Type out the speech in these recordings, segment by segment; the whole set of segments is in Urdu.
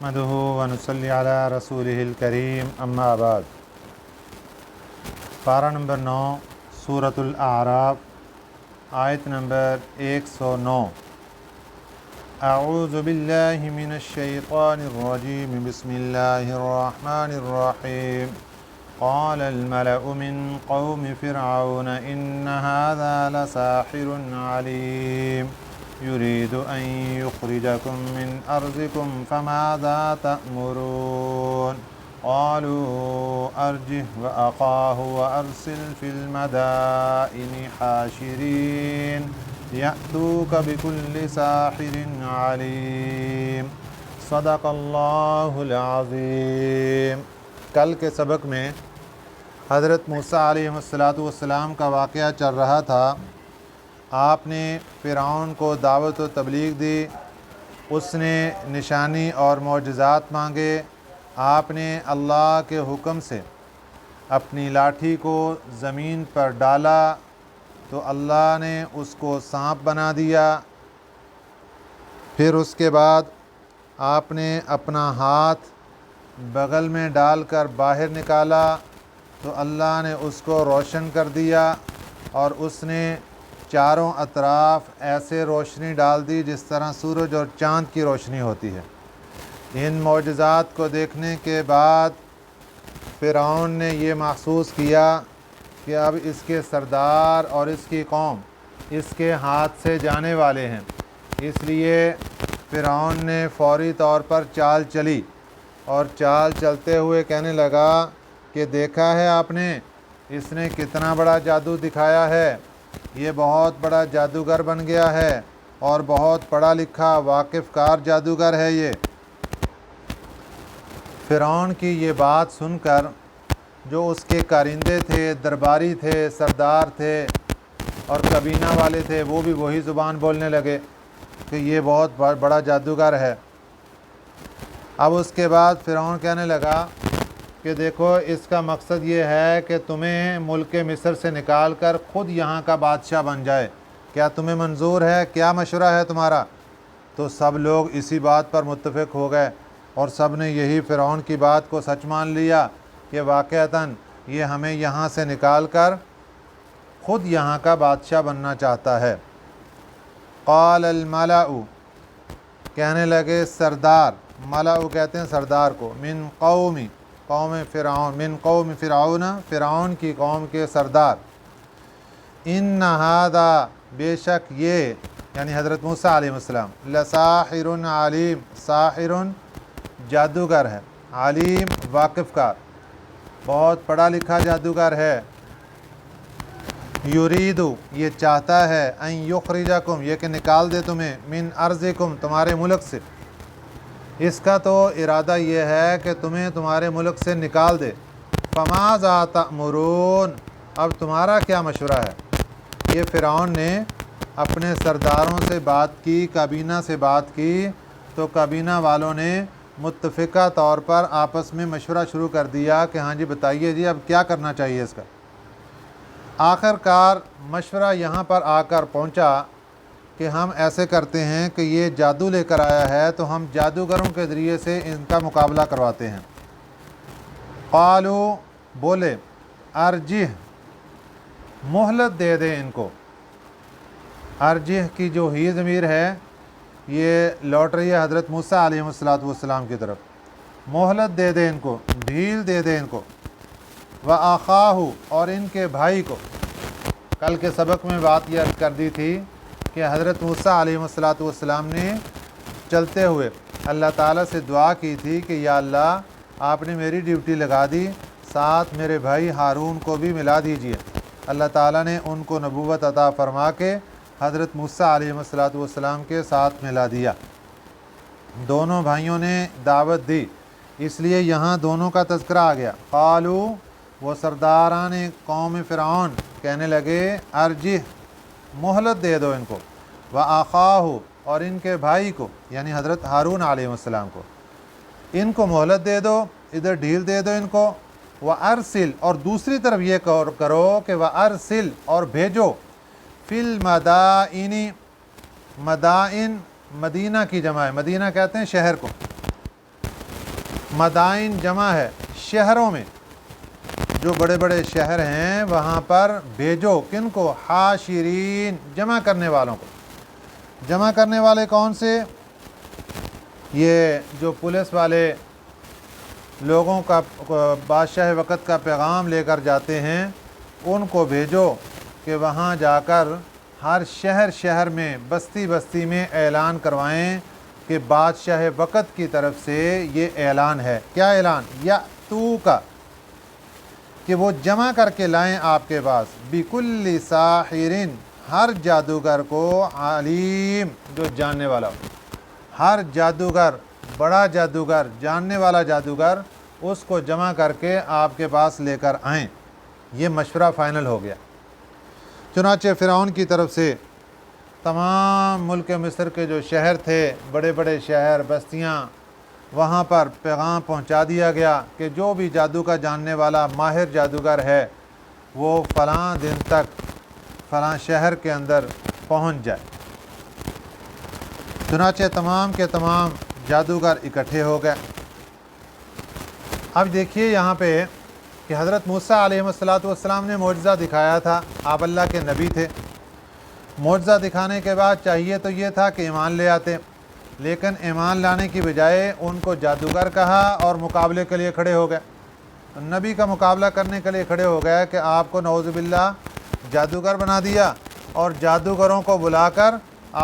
نحمده ونصلی علی رسولہ الکریم اما بعد۔ پارہ نمبر 9 سورۃ الاعراف، آیت نمبر 109۔ اعوذ باللہ من الشیطان الرجیم، بسم اللہ الرحمن الرحیم۔ قال الملأ من قوم فرعون ان هذا لساحر علیم يريد أن يخرجكم من أرضكم فماذا تأمرون؟ قالوا أرجه وأخاه وأرسل في المدائن حاشرين يأتوك بكل ساحر عليم۔ صدق اللہ العظیم۔ کل کے سبق میں حضرت موسیٰ علیہ السلام کا واقعہ چل رہا تھا۔ آپ نے فرعون کو دعوت و تبلیغ دی، اس نے نشانی اور معجزات مانگے۔ آپ نے اللہ کے حکم سے اپنی لاٹھی کو زمین پر ڈالا تو اللہ نے اس کو سانپ بنا دیا۔ پھر اس کے بعد آپ نے اپنا ہاتھ بغل میں ڈال کر باہر نکالا تو اللہ نے اس کو روشن کر دیا، اور اس نے چاروں اطراف ایسے روشنی ڈال دی جس طرح سورج اور چاند کی روشنی ہوتی ہے۔ ان معجزات کو دیکھنے کے بعد فرعون نے یہ محسوس کیا کہ اب اس کے سردار اور اس کی قوم اس کے ہاتھ سے جانے والے ہیں۔ اس لیے فرعون نے فوری طور پر چال چلی، اور چال چلتے ہوئے کہنے لگا کہ دیکھا ہے آپ نے، اس نے کتنا بڑا جادو دکھایا ہے، یہ بہت بڑا جادوگر بن گیا ہے اور بہت پڑھا لکھا واقف کار جادوگر ہے یہ۔ فرعون کی یہ بات سن کر جو اس کے کارندے تھے، درباری تھے، سردار تھے اور کابینہ والے تھے، وہ بھی وہی زبان بولنے لگے کہ یہ بہت بڑا جادوگر ہے۔ اب اس کے بعد فرعون کہنے لگا کہ دیکھو، اس کا مقصد یہ ہے کہ تمہیں ملک مصر سے نکال کر خود یہاں کا بادشاہ بن جائے، کیا تمہیں منظور ہے؟ کیا مشورہ ہے تمہارا؟ تو سب لوگ اسی بات پر متفق ہو گئے، اور سب نے یہی فرعون کی بات کو سچ مان لیا کہ واقعتاً یہ ہمیں یہاں سے نکال کر خود یہاں کا بادشاہ بننا چاہتا ہے۔ قال الملأ، کہنے لگے سردار، ملأ کہتے ہیں سردار کو، من فرعون، من قوم فرعون، فرعون کی قوم کے سردار، ان ھذا، بے شک یہ، یعنی حضرت موسیٰ علیہ السلام، لساحر علیم، ساحر جادوگر ہے، علیم واقف کار، بہت پڑھا لکھا جادوگر ہے، یرید، یہ چاہتا ہے، ان یخرجکم، یہ کہ نکال دے تمہیں، من ارضکم، تمہارے ملک سے، اس کا تو ارادہ یہ ہے کہ تمہیں تمہارے ملک سے نکال دے۔ فماذا تأمرون، اب تمہارا کیا مشورہ ہے؟ یہ فرعون نے اپنے سرداروں سے بات کی، کابینہ سے بات کی، تو کابینہ والوں نے متفقہ طور پر آپس میں مشورہ شروع کر دیا کہ ہاں جی بتائیے جی اب کیا کرنا چاہیے اس کا۔ آخر کار مشورہ یہاں پر آ کر پہنچا کہ ہم ایسے کرتے ہیں کہ یہ جادو لے کر آیا ہے تو ہم جادوگروں کے ذریعے سے ان کا مقابلہ کرواتے ہیں۔ قالوا، بولے، ارجہ، مہلت دے دیں ان کو۔ ارجہ کی جو ہی ضمیر ہے یہ لوٹ رہی ہے حضرت موسیٰ علیہ السلام کی طرف۔ مہلت دے دیں ان کو، ڈھیل دے دیں ان کو۔ وَأَخَاهُ، اور ان کے بھائی کو۔ کل کے سبق میں بات یہ عرض کر دی تھی کہ حضرت موسیٰ علیہ السلام نے چلتے ہوئے اللہ تعالیٰ سے دعا کی تھی کہ یا اللہ، آپ نے میری ڈیوٹی لگا دی، ساتھ میرے بھائی ہارون کو بھی ملا دیجئے۔ اللہ تعالیٰ نے ان کو نبوت عطا فرما کے حضرت موسیٰ علیہ السلام کے ساتھ ملا دیا۔ دونوں بھائیوں نے دعوت دی، اس لیے یہاں دونوں کا تذکرہ آ گیا۔ قالو، وہ سرداران قوم فرعون کہنے لگے، ارجہ، مہلت دے دو ان کو، وَأَخَاهُ، اور ان کے بھائی کو، یعنی حضرت ہارون علیہ السلام کو، ان کو مہلت دے دو، ادھر ڈھیل دے دو ان کو۔ وَأَرْسِلْ، اور دوسری طرف یہ کرو کہ وَأَرْسِلْ، اور بھیجو، فِي الْمَدَائِنِ، مدائن مدینہ کی جمع ہے، مدینہ کہتے ہیں شہر کو، مدائن جمع ہے شہروں میں، جو بڑے بڑے شہر ہیں وہاں پر بھیجو، کن کو؟ حاشرین، جمع کرنے والوں کو۔ جمع کرنے والے کون سے؟ یہ جو پولیس والے لوگوں کا بادشاہ وقت کا پیغام لے کر جاتے ہیں، ان کو بھیجو کہ وہاں جا کر ہر شہر شہر میں، بستی بستی میں اعلان کروائیں کہ بادشاہ وقت کی طرف سے یہ اعلان ہے۔ کیا اعلان؟ یاتو کا، کہ وہ جمع کر کے لائیں آپ کے پاس، بکل ساحرین، ہر جادوگر کو، علیم، جو جاننے والا ہو، ہر جادوگر، بڑا جادوگر، جاننے والا جادوگر، اس کو جمع کر کے آپ کے پاس لے کر آئیں۔ یہ مشورہ فائنل ہو گیا۔ چنانچہ فرعون کی طرف سے تمام ملک مصر کے جو شہر تھے، بڑے بڑے شہر، بستیاں، وہاں پر پیغام پہنچا دیا گیا کہ جو بھی جادو کا جاننے والا ماہر جادوگر ہے وہ فلاں دن تک فلاں شہر کے اندر پہنچ جائے۔ چنانچہ تمام کے تمام جادوگر اکٹھے ہو گئے۔ اب دیکھیے یہاں پہ کہ حضرت موسیٰ علیہ السلام نے معجزہ دکھایا تھا، آپ اللہ کے نبی تھے۔ معجزہ دکھانے کے بعد چاہیے تو یہ تھا کہ ایمان لے آتے، لیکن ایمان لانے کی بجائے ان کو جادوگر کہا اور مقابلے کے لیے کھڑے ہو گئے۔ نبی کا مقابلہ کرنے کے لیے کھڑے ہو گئے کہ آپ کو نعوذ باللہ جادوگر بنا دیا، اور جادوگروں کو بلا کر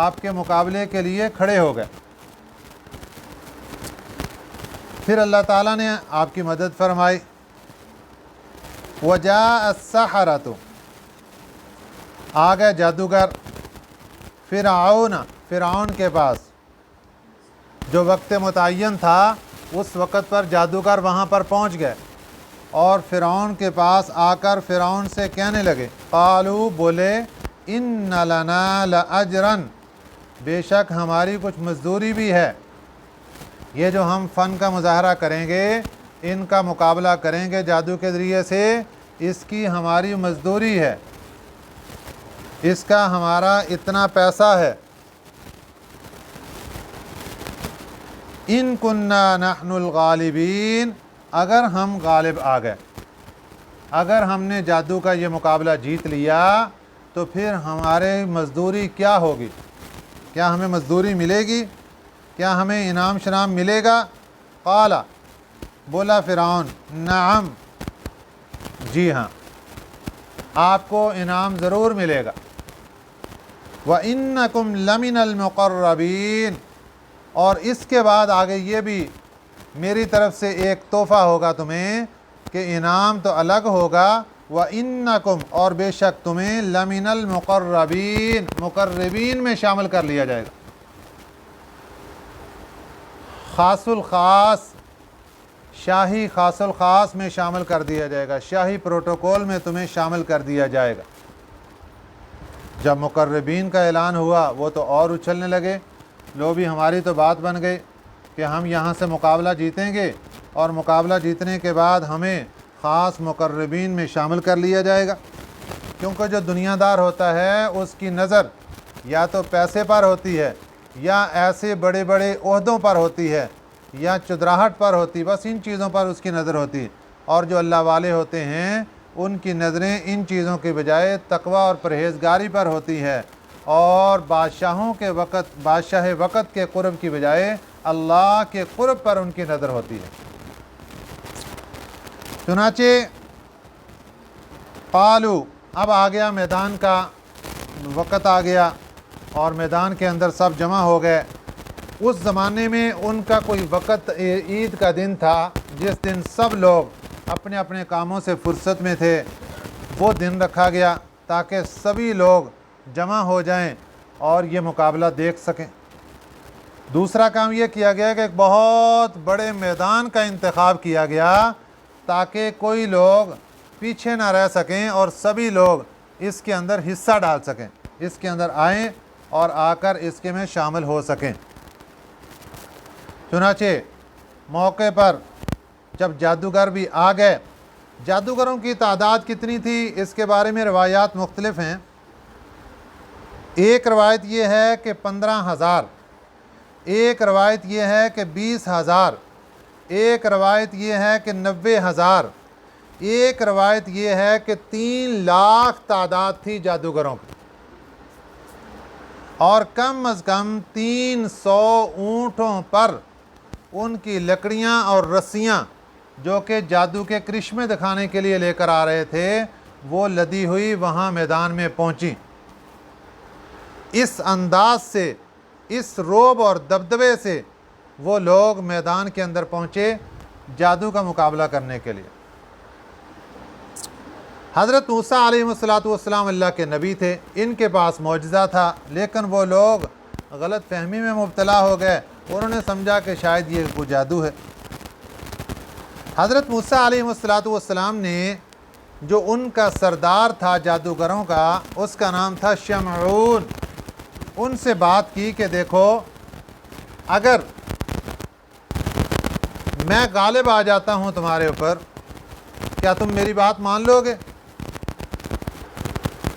آپ کے مقابلے کے لیے کھڑے ہو گئے۔ پھر اللہ تعالیٰ نے آپ کی مدد فرمائی۔ وجاء السحرۃ، آ گئے جادوگر فرعون کے پاس۔ جو وقت متعین تھا اس وقت پر جادوگر وہاں پر پہنچ گئے، اور فرعون کے پاس آ کر فرعون سے کہنے لگے، قالو، بولے، ان لنا لاجرا، بے شک ہماری کچھ مزدوری بھی ہے۔ یہ جو ہم فن کا مظاہرہ کریں گے، ان کا مقابلہ کریں گے جادو کے ذریعے سے، اس کی ہماری مزدوری ہے، اس کا ہمارا اتنا پیسہ ہے۔ ان کننا نحن الغالبین، اگر ہم غالب آ گئے، اگر ہم نے جادو کا یہ مقابلہ جیت لیا تو پھر ہمارے مزدوری کیا ہوگی؟ کیا ہمیں مزدوری ملے گی؟ کیا ہمیں انعام شنام ملے گا؟ قال، بولا فرعون، نعم، جی ہاں، آپ کو انعام ضرور ملے گا۔ وَإِنَّكُمْ لَمِنَ الْمُقَرَّبِينَ، اور اس کے بعد آگے یہ بھی میری طرف سے ایک تحفہ ہوگا تمہیں، کہ انعام تو الگ ہوگا، وَإِنَّكُمْ، اور بے شک تمہیں، لَمِنَ الْمُقَرَّبِينَ، مقربین میں شامل کر لیا جائے گا۔ خاص الخاص، شاہی خاص الخاص میں شامل کر دیا جائے گا، شاہی پروٹوکول میں تمہیں شامل کر دیا جائے گا۔ جب مقربین کا اعلان ہوا وہ تو اور اچھلنے لگے، لو بھی ہماری تو بات بن گئی کہ ہم یہاں سے مقابلہ جیتیں گے، اور مقابلہ جیتنے کے بعد ہمیں خاص مقربین میں شامل کر لیا جائے گا۔ کیونکہ جو دنیا دار ہوتا ہے اس کی نظر یا تو پیسے پر ہوتی ہے، یا ایسے بڑے بڑے عہدوں پر ہوتی ہے، یا چدراہٹ پر ہوتی، بس ان چیزوں پر اس کی نظر ہوتی ہے۔ اور جو اللہ والے ہوتے ہیں ان کی نظریں ان چیزوں کے بجائے تقوی اور پرہیزگاری پر ہوتی ہے، اور بادشاہ وقت کے قرب کی بجائے اللہ کے قرب پر ان کی نظر ہوتی ہے۔ چنانچہ قالو، اب آ گیا میدان کا وقت، آ گیا اور میدان کے اندر سب جمع ہو گئے۔ اس زمانے میں ان کا کوئی وقت عید کا دن تھا جس دن سب لوگ اپنے اپنے کاموں سے فرصت میں تھے، وہ دن رکھا گیا تاکہ سبھی لوگ جمع ہو جائیں اور یہ مقابلہ دیکھ سکیں۔ دوسرا کام یہ کیا گیا کہ ایک بہت بڑے میدان کا انتخاب کیا گیا تاکہ کوئی لوگ پیچھے نہ رہ سکیں اور سبھی لوگ اس کے اندر حصہ ڈال سکیں، اس کے اندر آئیں اور آ کر اس کے میں شامل ہو سکیں۔ چنانچہ موقع پر جب جادوگر بھی آ گئے، جادوگروں کی تعداد کتنی تھی اس کے بارے میں روایات مختلف ہیں۔ ایک روایت یہ ہے کہ 15,000، ایک روایت یہ ہے کہ 20,000، ایک روایت یہ ہے کہ 90,000، ایک روایت یہ ہے کہ 3 لاکھ تعداد تھی جادوگروں کی، اور کم از کم 300 اونٹوں پر ان کی لکڑیاں اور رسیاں جو کہ جادو کے کرشمے دکھانے کے لیے لے کر آ رہے تھے وہ لدی ہوئی وہاں میدان میں پہنچی۔ اس انداز سے، اس رعب اور دبدبے سے وہ لوگ میدان کے اندر پہنچے جادو کا مقابلہ کرنے کے لیے۔ حضرت موسیٰ علیہ السلام اللہ کے نبی تھے، ان کے پاس معجزہ تھا، لیکن وہ لوگ غلط فہمی میں مبتلا ہو گئے، انہوں نے سمجھا کہ شاید یہ کوئی جادو ہے۔ حضرت موسیٰ علیہ السلام نے جو ان کا سردار تھا جادوگروں کا، اس کا نام تھا شمعون، ان سے بات کی کہ دیکھو اگر میں غالب آ جاتا ہوں تمہارے اوپر، کیا تم میری بات مان لو گے؟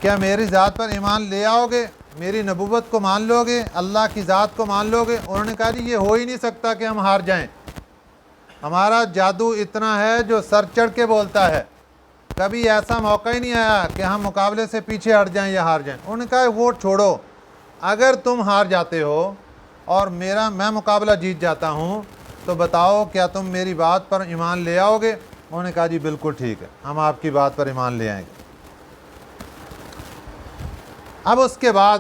کیا میری ذات پر ایمان لے آؤ گے؟ میری نبوت کو مان لو گے؟ اللہ کی ذات کو مان لو گے؟ انہوں نے کہا جی یہ ہو ہی نہیں سکتا کہ ہم ہار جائیں، ہمارا جادو اتنا ہے جو سر چڑھ کے بولتا ہے، کبھی ایسا موقع ہی نہیں آیا کہ ہم مقابلے سے پیچھے ہٹ جائیں یا ہار جائیں۔ انہوں نے کہا وہ چھوڑو، اگر تم ہار جاتے ہو اور میں مقابلہ جیت جاتا ہوں تو بتاؤ کیا تم میری بات پر ایمان لے آؤ گے؟ انہوں نے کہا جی بالکل ٹھیک ہے، ہم آپ کی بات پر ایمان لے آئیں گے۔ اب اس کے بعد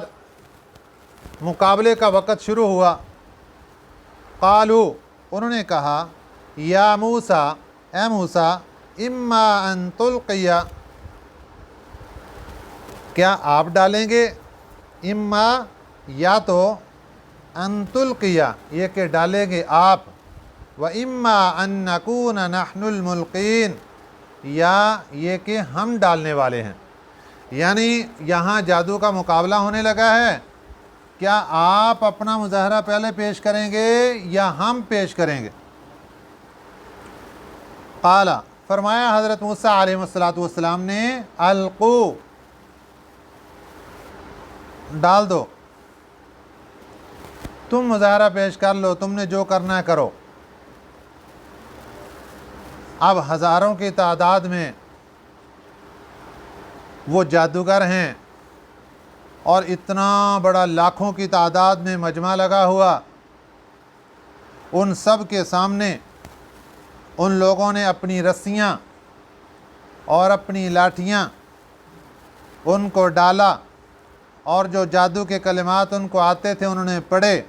مقابلے کا وقت شروع ہوا۔ قالو، انہوں نے کہا یا موسیٰ، اے موسیٰ، اما ان تلقیا، کیا آپ ڈالیں گے؟ اما یا تو، ان تلقیا یہ کہ ڈالیں گے آپ، و اما ان نکون نحن الملقین، یا یہ کہ ہم ڈالنے والے ہیں۔ یعنی یہاں جادو کا مقابلہ ہونے لگا ہے، کیا آپ اپنا مظاہرہ پہلے پیش کریں گے یا ہم پیش کریں گے؟ قال، فرمایا حضرت موسیٰ علیہ السلام نے، القو، ڈال دو، تم مظاہرہ پیش کر لو، تم نے جو کرنا ہے کرو۔ اب ہزاروں کی تعداد میں وہ جادوگر ہیں اور اتنا بڑا لاکھوں کی تعداد میں مجمع لگا ہوا، ان سب کے سامنے ان لوگوں نے اپنی رسیاں اور اپنی لاٹھیاں ان کو ڈالا، اور جو جادو کے کلمات ان کو آتے تھے انہوں نے پڑھے،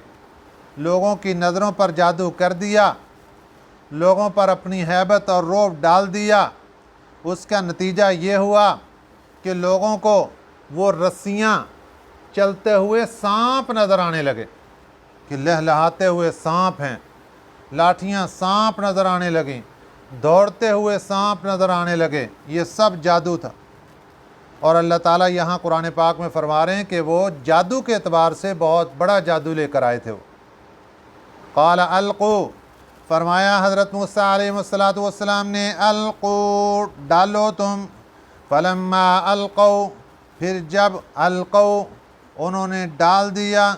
لوگوں کی نظروں پر جادو کر دیا، لوگوں پر اپنی ہیبت اور رعب ڈال دیا۔ اس کا نتیجہ یہ ہوا کہ لوگوں کو وہ رسیاں چلتے ہوئے سانپ نظر آنے لگے، کہ لہلہاتے ہوئے سانپ ہیں، لاٹھیاں سانپ نظر آنے لگیں، دوڑتے ہوئے سانپ نظر آنے لگے، یہ سب جادو تھا۔ اور اللہ تعالیٰ یہاں قرآن پاک میں فرما رہے ہیں کہ وہ جادو کے اعتبار سے بہت بڑا جادو لے کر آئے تھے۔ وہ قال القو، فرمایا حضرت موسیٰ علیہ السلام نے، القو، ڈالو تم۔ فلما القوا، پھر جب القوا، انہوں نے ڈال دیا،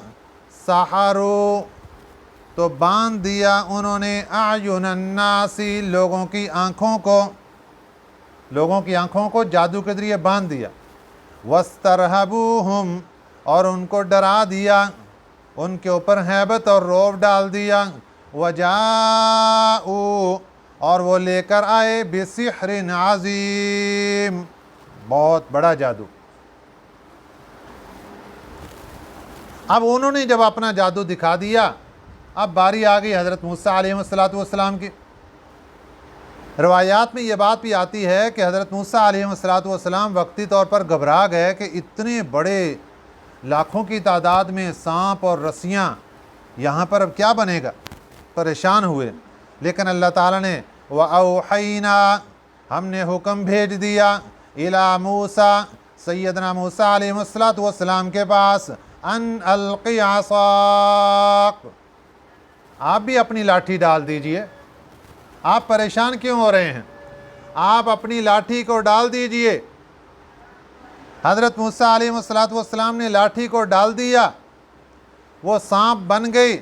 سحروا، تو باندھ دیا انہوں نے، اعین الناس، لوگوں کی آنکھوں کو جادو کے ذریعے باندھ دیا، واسترہبوہم، اور ان کو ڈرا دیا، ان کے اوپر ہیبت اور رعب ڈال دیا، وجاؤ، اور وہ لے کر آئے، بسحر عظیم، بہت بڑا جادو۔ اب انہوں نے جب اپنا جادو دکھا دیا، اب باری آ گئی حضرت موسیٰ علیہ السلام کی۔ روایات میں یہ بات بھی آتی ہے کہ حضرت موسیٰ علیہ السلام وقتی طور پر گھبرا گئے کہ اتنے بڑے لاکھوں کی تعداد میں سانپ اور رسیاں، یہاں پر اب کیا بنے گا، پریشان ہوئے۔ لیکن اللہ تعالیٰ نے وَأَوْحَيْنَا، ہم نے حکم بھیج دیا، إِلَى موسیٰ، سیدنا موسیٰ علیہ السلام کے پاس، ان القی عصاک، آپ بھی اپنی لاٹھی ڈال دیجئے، آپ پریشان کیوں ہو رہے ہیں، آپ اپنی لاٹھی کو ڈال دیجئے۔ حضرت موسیٰ علیہ السلام نے لاٹھی کو ڈال دیا، وہ سانپ بن گئی،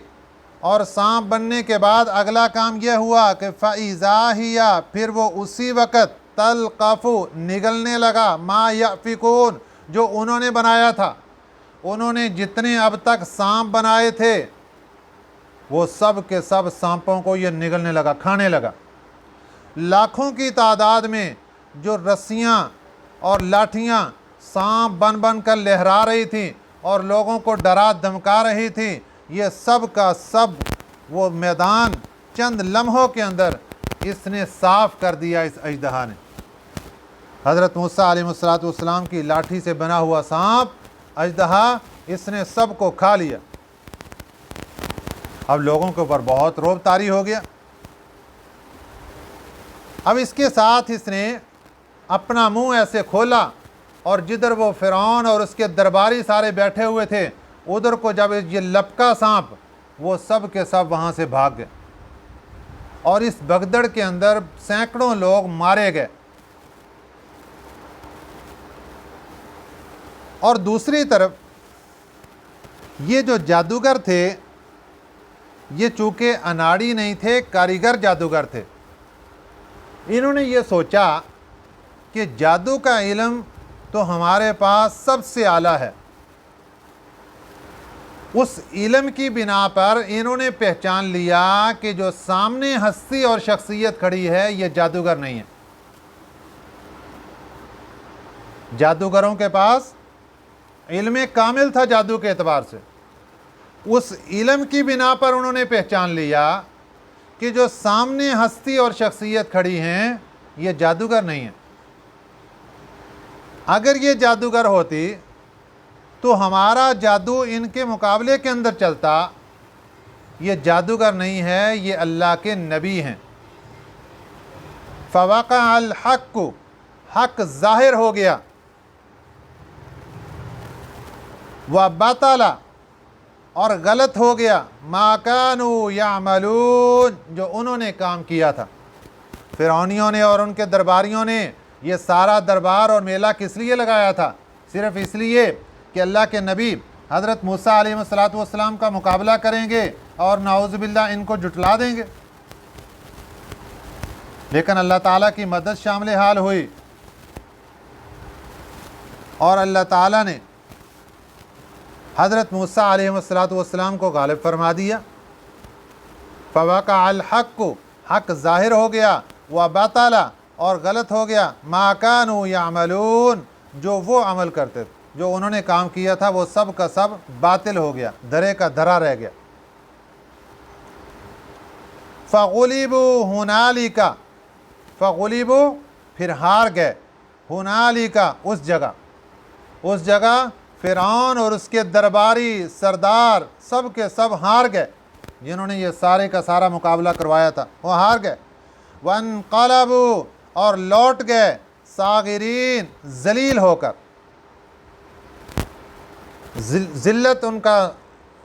اور سانپ بننے کے بعد اگلا کام یہ ہوا کہ فَإِذَا هِيَ پھر وہ اسی وقت تلقف نگلنے لگا ما یأفکون جو انہوں نے بنایا تھا. انہوں نے جتنے اب تک سانپ بنائے تھے وہ سب کے سب سانپوں کو یہ نگلنے لگا، کھانے لگا. لاکھوں کی تعداد میں جو رسیاں اور لاٹھیاں سانپ بن بن کر لہرا رہی تھیں اور لوگوں کو ڈرا دھمکا رہی تھیں، یہ سب کا سب وہ میدان چند لمحوں کے اندر اس نے صاف کر دیا. اس اژدہا نے، حضرت موسیٰ علیہ السلام کی لاٹھی سے بنا ہوا سانپ اژدہا، اس نے سب کو کھا لیا. اب لوگوں کے اوپر بہت رعب طاری ہو گیا. اب اس کے ساتھ اس نے اپنا منہ ایسے کھولا اور جدھر وہ فرعون اور اس کے درباری سارے بیٹھے ہوئے تھے ادھر کو جب یہ لپکا سانپ وہ سب کے سب وہاں سے بھاگ گئے اور اس بگدڑ کے اندر سینکڑوں لوگ مارے گئے. اور دوسری طرف یہ جو جادوگر تھے یہ چونکہ اناڑی نہیں تھے، کاریگر جادوگر تھے. انہوں نے یہ سوچا کہ جادو کا علم تو ہمارے پاس سب سے اعلیٰ ہے. اس علم کی بنا پر انہوں نے پہچان لیا کہ جو سامنے ہستی اور شخصیت کھڑی ہے یہ جادوگر نہیں ہے. جادوگروں کے پاس علم کامل تھا جادو کے اعتبار سے. اس علم کی بنا پر انہوں نے پہچان لیا کہ جو سامنے ہستی اور شخصیت کھڑی ہیں یہ جادوگر نہیں ہے. اگر یہ جادوگر ہوتی تو ہمارا جادو ان کے مقابلے کے اندر چلتا. یہ جادوگر نہیں ہے، یہ اللہ کے نبی ہیں. فوقع الحق حق ظاہر ہو گیا. وبطل اور غلط ہو گیا ما کانوا یعملون جو انہوں نے کام کیا تھا. فرعونیوں نے اور ان کے درباریوں نے یہ سارا دربار اور میلہ کس لیے لگایا تھا؟ صرف اس لیے کہ اللہ کے نبی حضرت موسیٰ علیہ السلام کا مقابلہ کریں گے اور نعوذ باللہ ان کو جھٹلا دیں گے. لیکن اللہ تعالیٰ کی مدد شامل حال ہوئی اور اللہ تعالیٰ نے حضرت موسیٰ علیہ السلام کو غالب فرما دیا. فوقع الحق حق ظاہر ہو گیا، وبطل اور غلط ہو گیا ما کانوا یعملون جو وہ عمل کرتے تھے، جو انہوں نے کام کیا تھا وہ سب کا سب باطل ہو گیا، دھرے کا دھرا رہ گیا. فغلبوا ہنالک فغلبوا پھر ہار گئے، ہنالک اس جگہ فرعون اور اس کے درباری سردار سب کے سب ہار گئے. جنہوں نے یہ سارے کا سارا مقابلہ کروایا تھا وہ ہار گئے. وانقلبوا اور لوٹ گئے صاغرین ذلیل ہو کر. ذلت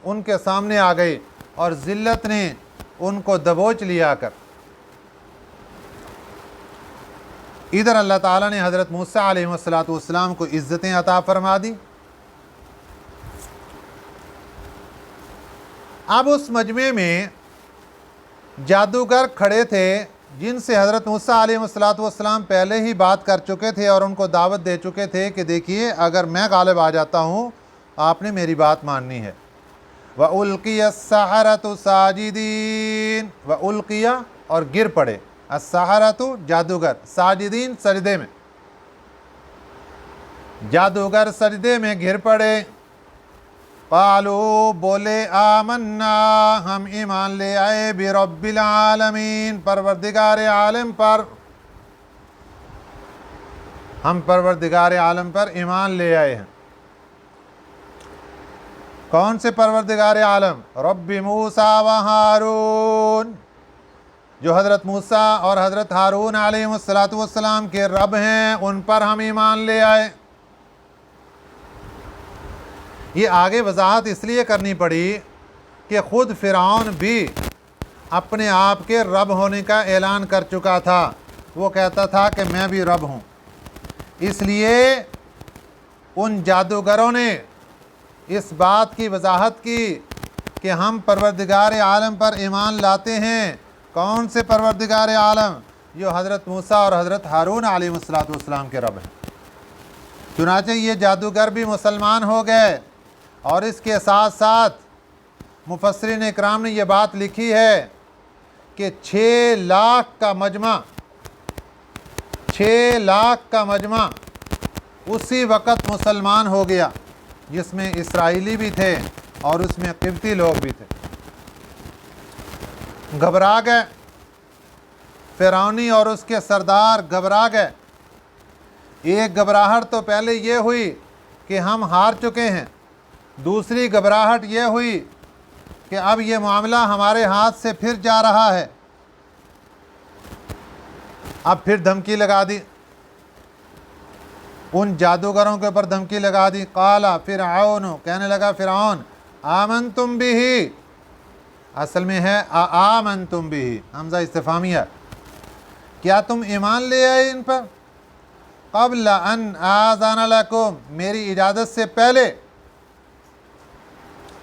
ان کے سامنے آ گئی اور ذلت نے ان کو دبوچ لیا کر. ادھر اللہ تعالیٰ نے حضرت موسیٰ علیہ السلام کو عزتیں عطا فرما دی. اب اس مجمع میں جادوگر کھڑے تھے جن سے حضرت موسیٰ علیہ السلام پہلے ہی بات کر چکے تھے اور ان کو دعوت دے چکے تھے کہ دیکھیے اگر میں غالب آ جاتا ہوں آپ نے میری بات ماننی ہے. وَأُلْقِيَ السَّحَرَةُ سَاجِدِينَ وَأُلْقِيَ اور گر پڑے السَّحَرَةُ جادوگر ساجدین سجدے میں. جادوگر سجدے میں گر پڑے. قالوا بولے آمنا ہم ایمان لے آئے برب العالمین پروردگار عالم پر. ہم پروردگار عالم پر ایمان لے آئے ہیں. کون سے پروردگار عالم؟ رب موسیٰ و ہارون جو حضرت موسیٰ اور حضرت ہارون علیہ السلام کے رب ہیں ان پر ہم ایمان لے آئے. یہ آگے وضاحت اس لیے کرنی پڑی کہ خود فرعون بھی اپنے آپ کے رب ہونے کا اعلان کر چکا تھا. وہ کہتا تھا کہ میں بھی رب ہوں. اس لیے ان جادوگروں نے اس بات کی وضاحت کی کہ ہم پروردگار عالم پر ایمان لاتے ہیں۔ کون سے پروردگار عالم؟ جو حضرت موسیٰ اور حضرت ہارون علیہ السلام کے رب ہیں۔ چنانچہ یہ جادوگر بھی مسلمان ہو گئے، اور اس کے ساتھ ساتھ مفسرین اکرام نے یہ بات لکھی ہے کہ 6 لاکھ کا مجمع اسی وقت مسلمان ہو گیا، جس میں اسرائیلی بھی تھے اور اس میں قبطی لوگ بھی تھے۔ گھبرا گئے، فرعونی اور اس کے سردار گھبرا گئے۔ ایک گھبراہٹ تو پہلے یہ ہوئی کہ ہم ہار چکے ہیں، دوسری گھبراہٹ یہ ہوئی کہ اب یہ معاملہ ہمارے ہاتھ سے پھر جا رہا ہے۔ اب پھر دھمکی لگا دی، ان جادوگروں کے اوپر دھمکی لگا دی۔ قال فرعون، کہنے لگا فرعون، آمنتم بھی، اصل میں ہے آمنتم بھی، حمزہ استفہامیہ، کیا تم ایمان لے آئے ان پر؟ قبل ان آذن لکم، میری اجازت سے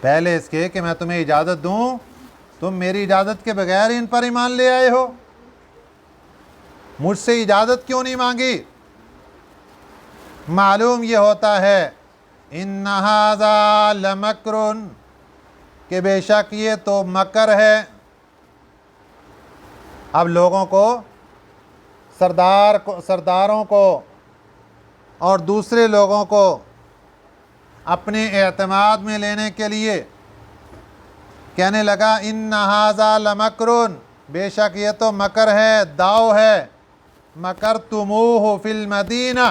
پہلے اس کے کہ میں تمہیں اجازت دوں، تم میری اجازت کے بغیر ان پر ایمان لے آئے ہو؟ مجھ سے اجازت کیوں نہیں مانگی؟ معلوم یہ ہوتا ہے ان ھذا لمکر، کہ بے شک یہ تو مکر ہے۔ اب لوگوں کو، سرداروں کو اور دوسرے لوگوں کو اپنے اعتماد میں لینے کے لیے کہنے لگا ان ھذا لمکر، بے شک یہ تو مکر ہے، داؤ ہے۔ مکرتموہ فی المدینہ،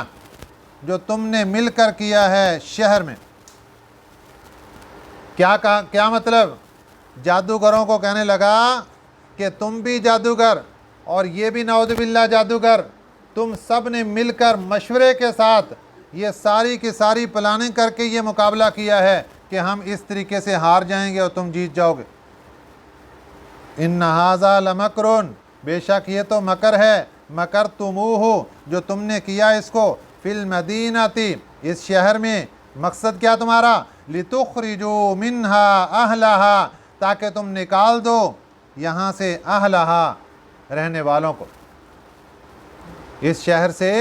جو تم نے مل کر کیا ہے شہر میں۔ کیا مطلب؟ جادوگروں کو کہنے لگا کہ تم بھی جادوگر اور یہ بھی نعوذ باللہ جادوگر، تم سب نے مل کر مشورے کے ساتھ یہ ساری کی ساری پلاننگ کر کے یہ مقابلہ کیا ہے کہ ہم اس طریقے سے ہار جائیں گے اور تم جیت جاؤ گے۔ ان ھذا لمکر، بے شک یہ تو مکر ہے، مکرتموہ، جو تم نے کیا اس کو، فی المدینۃ، اس شہر میں۔ مقصد کیا تمہارا؟ لتخرجوا منہا اہلہا، تاکہ تم نکال دو یہاں سے اہلہا، رہنے والوں کو، اس شہر سے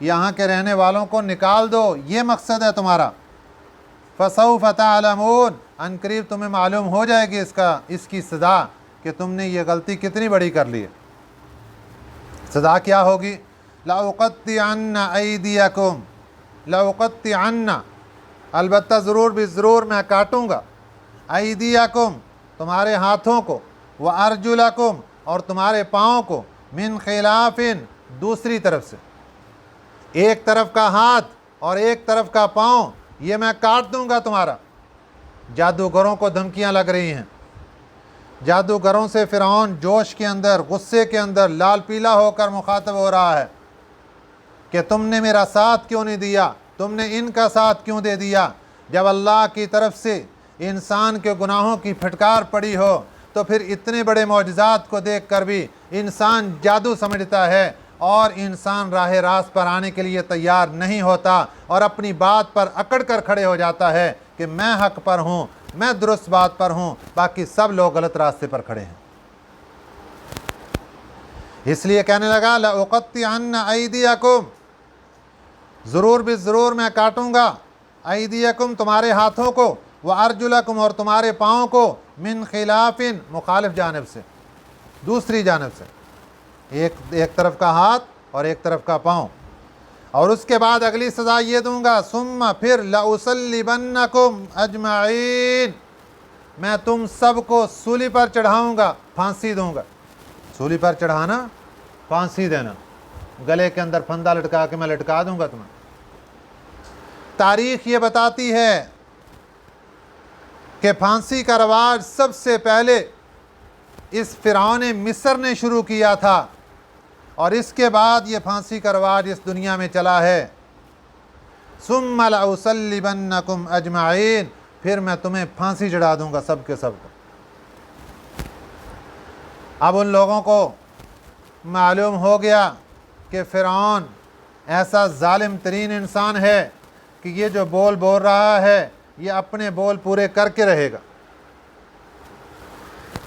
یہاں کے رہنے والوں کو نکال دو، یہ مقصد ہے تمہارا۔ فسوف تعلمون، ان قریب تمہیں معلوم ہو جائے گی اس کی سزا کہ تم نے یہ غلطی کتنی بڑی کر لی ہے۔ سزا کیا ہوگی؟ لأقطعن ایدیکم، لأقطعن، البتہ ضرور بھی ضرور میں کاٹوں گا، ایدیکم، تمہارے ہاتھوں کو، وارجلکم، اور تمہارے پاؤں کو، من خلاف، دوسری طرف سے، ایک طرف کا ہاتھ اور ایک طرف کا پاؤں یہ میں کاٹ دوں گا تمہارا۔ جادوگروں کو دھمکیاں لگ رہی ہیں، جادوگروں سے فرعون جوش کے اندر، غصے کے اندر لال پیلا ہو کر مخاطب ہو رہا ہے کہ تم نے میرا ساتھ کیوں نہیں دیا، تم نے ان کا ساتھ کیوں دے دیا؟ جب اللہ کی طرف سے انسان کے گناہوں کی پھٹکار پڑی ہو تو پھر اتنے بڑے معجزات کو دیکھ کر بھی انسان جادو سمجھتا ہے اور انسان راہ راست پر آنے کے لیے تیار نہیں ہوتا اور اپنی بات پر اکڑ کر کھڑے ہو جاتا ہے کہ میں حق پر ہوں، میں درست بات پر ہوں، باقی سب لوگ غلط راستے پر کھڑے ہیں۔ اس لیے کہنے لگا لأقطعن ایدیکم، ضرور بھی ضرور میں کاٹوں گا، ایدیکم، تمہارے ہاتھوں کو، وارجلکم، اور تمہارے پاؤں کو، من خلاف، مخالف جانب سے، دوسری جانب سے، ایک طرف کا ہاتھ اور ایک طرف کا پاؤں۔ اور اس کے بعد اگلی سزا یہ دوں گا، ثم، پھر، لأصلبنکم اجمعین، میں تم سب کو سولی پر چڑھاؤں گا، پھانسی دوں گا۔ سولی پر چڑھانا، پھانسی دینا، گلے کے اندر پھندا لٹکا کے میں لٹکا دوں گا تمہیں۔ تاریخ یہ بتاتی ہے کہ پھانسی کا رواج سب سے پہلے اس فرعون مصر نے شروع کیا تھا، اور اس کے بعد یہ پھانسی کا رواج اس دنیا میں چلا ہے۔ ثم لأصلبنکم اجمعین، پھر میں تمہیں پھانسی چڑھا دوں گا سب کے سب کو۔ اب ان لوگوں کو معلوم ہو گیا کہ فرعون ایسا ظالم ترین انسان ہے کہ یہ جو بول رہا ہے یہ اپنے بول پورے کر کے رہے گا۔